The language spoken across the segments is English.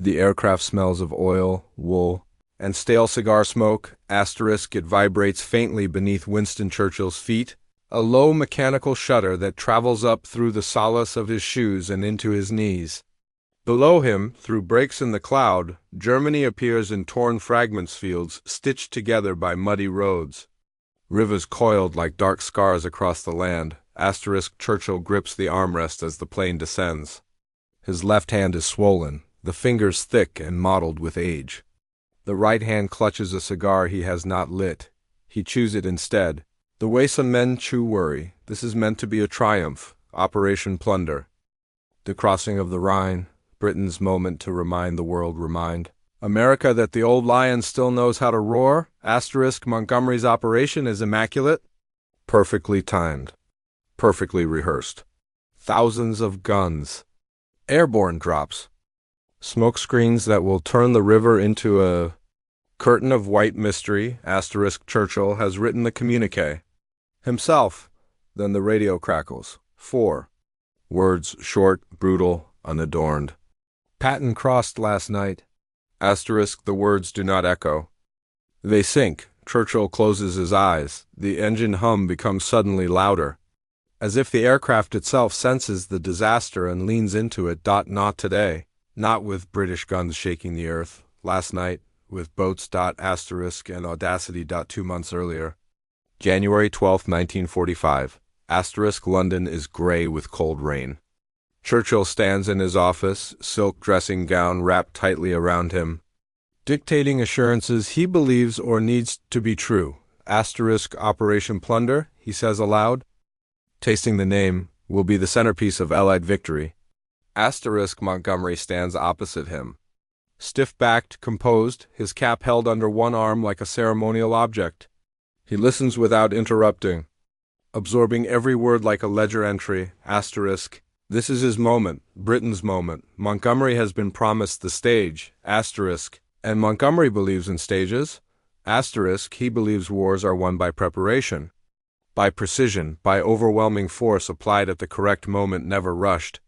The aircraft smells of oil, wool, and stale cigar smoke. Asterisk, it vibrates faintly beneath Winston Churchill's feet, a low mechanical shudder that travels up through the solace of his shoes and into his knees. Below him, through breaks in the cloud, Germany appears in torn fragments, fields stitched together by muddy roads. Rivers coiled like dark scars across the land. Asterisk, Churchill grips the armrest as the plane descends. His left hand is swollen, the fingers thick and mottled with age. The right hand clutches a cigar he has not lit. He chews it instead. The way some men chew worry. This is meant to be a triumph. Operation Plunder. The crossing of the Rhine. Britain's moment to remind the world. America that the old lion still knows how to roar. Asterisk, Montgomery's operation is immaculate. Perfectly timed. Perfectly rehearsed. Thousands of guns. Airborne drops. Smoke screens that will turn the river into a curtain of white mystery. Asterisk, Churchill has written the communique himself. Then the radio crackles. 4 words, short, brutal, unadorned. Patton crossed last night. Asterisk, the words do not echo. They sink. Churchill closes his eyes. The engine hum becomes suddenly louder, as if the aircraft itself senses the disaster and leans into it. Not today. Not with British guns shaking the earth. Last night, with boats. Asterisk and Audacity. 2 months earlier. January 12, 1945. Asterisk, London is gray with cold rain. Churchill stands in his office, silk dressing gown wrapped tightly around him, dictating assurances he believes or needs to be true. Asterisk, Operation Plunder, he says aloud, tasting the name, will be the centerpiece of Allied victory. Asterisk, Montgomery stands opposite him, stiff-backed, composed, his cap held under one arm like a ceremonial object. He listens without interrupting, absorbing every word like a ledger entry. Asterisk, this is his moment, Britain's moment. Montgomery has been promised the stage. Asterisk, and Montgomery believes in stages. Asterisk, he believes wars are won by preparation, by precision, by overwhelming force applied at the correct moment, never rushed,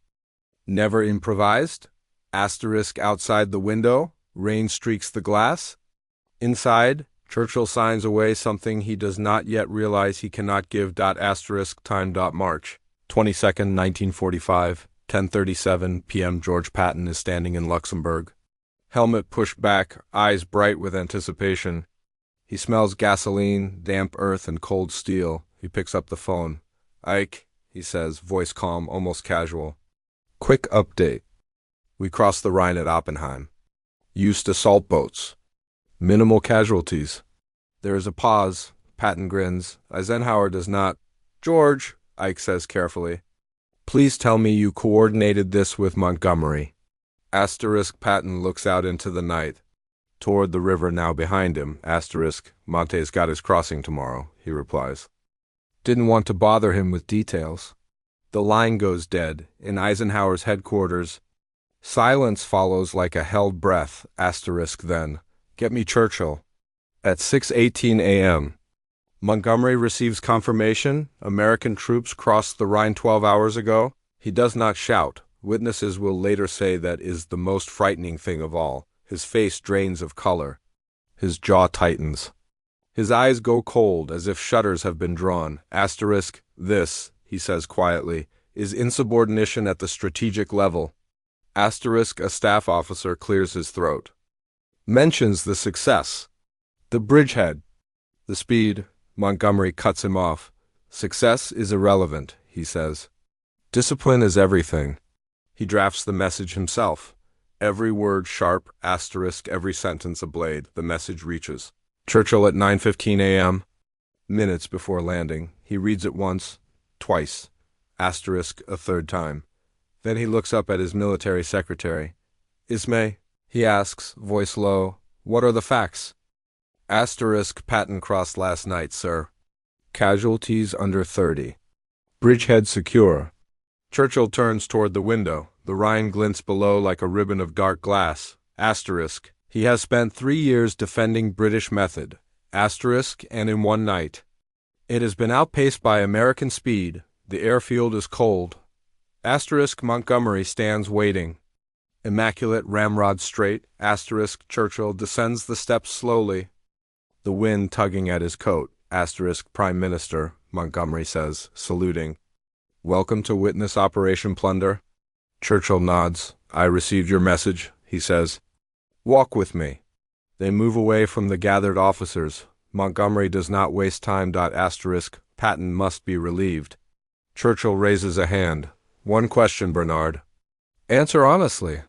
never improvised. Asterisk, outside the window, rain streaks the glass. Inside, Churchill signs away something he does not yet realize he cannot give. Asterisk, time. March 22nd, 1945, 10:37 p.m. George Patton is standing in Luxembourg. Helmet pushed back, eyes bright with anticipation. He smells gasoline, damp earth, and cold steel. He picks up the phone. "Ike," he says, voice calm, almost casual. "Quick update. We crossed the Rhine at Oppenheim. Used assault boats. Minimal casualties." There is a pause. Patton grins. Eisenhower does not. "George," Ike says carefully, "please tell me you coordinated this with Montgomery." Asterisk, Patton looks out into the night, toward the river now behind him. Asterisk, "Monte's got his crossing tomorrow," he replies. Didn't want to bother him with details. The line goes dead. In Eisenhower's headquarters, silence follows like a held breath. Asterisk, then, "Get me Churchill." At 6:18 a.m., Montgomery receives confirmation. American troops crossed the Rhine 12 hours ago. He does not shout. Witnesses will later say that is the most frightening thing of all. His face drains of color. His jaw tightens. His eyes go cold as if shutters have been drawn. Asterisk, this, he says quietly, is insubordination at the strategic level. Asterisk, a staff officer clears his throat. Mentions the success. The bridgehead. The speed. Montgomery cuts him off. "Success is irrelevant," he says. "Discipline is everything." He drafts the message himself. Every word sharp, asterisk, every sentence a blade. The message reaches Churchill at 9:15 a.m., minutes before landing. He reads it once, twice, asterisk, a third time. Then he looks up at his military secretary. "Ismay," he asks, voice low, "what are the facts?" Asterisk, Patton crossed last night, sir. Casualties under 30. Bridgehead secure. Churchill turns toward the window. The Rhine glints below like a ribbon of dark glass. Asterisk, he has spent 3 years defending British method. Asterisk, and in one night. It has been outpaced by American speed. The airfield is cold. Asterisk, Montgomery stands waiting. Immaculate ramrod straight, asterisk Churchill descends the steps slowly, the wind tugging at his coat, asterisk Prime Minister, Montgomery says, saluting. Welcome to witness Operation Plunder. Churchill nods. I received your message, he says. Walk with me. They move away from the gathered officers. Montgomery does not waste time. Asterisk Patton must be relieved. Churchill raises a hand. One question, Bernard. Answer honestly.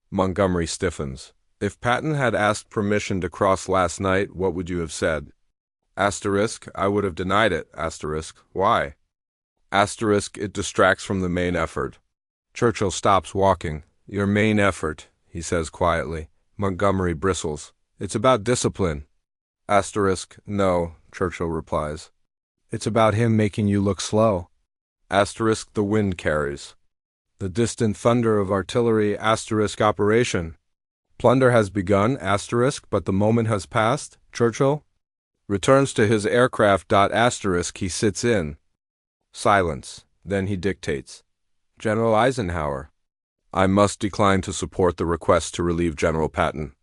Montgomery stiffens. If Patton had asked permission to cross last night, what would you have said? Asterisk, I would have denied it. Asterisk, why? Asterisk, it distracts from the main effort. Churchill stops walking. Your main effort, he says quietly. Montgomery bristles. It's about discipline. Asterisk, no, Churchill replies. It's about him making you look slow. Asterisk, the wind carries. The distant thunder of artillery, asterisk operation. Plunder has begun, asterisk, but the moment has passed. Churchill returns to his aircraft. Asterisk, he sits in. Silence. Then he dictates. General Eisenhower. I must decline to support the request to relieve General Patton.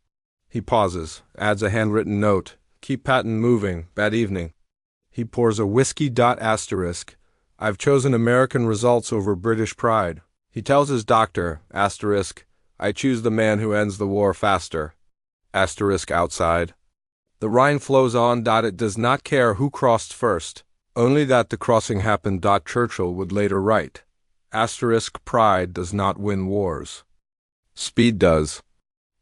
He pauses, adds a handwritten note. Keep Patton moving. Bad evening. He pours a whiskey. Asterisk. I've chosen American results over British pride. He tells his doctor, asterisk, I choose the man who ends the war faster. Asterisk outside. The Rhine flows on. It does not care who crossed first, only that the crossing happened. Churchill would later write. Asterisk pride does not win wars. Speed does.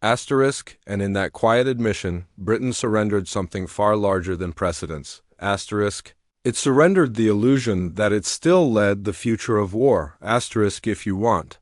Asterisk, and in that quiet admission, Britain surrendered something far larger than precedence. Asterisk, it surrendered the illusion that it still led the future of war. Asterisk if you want.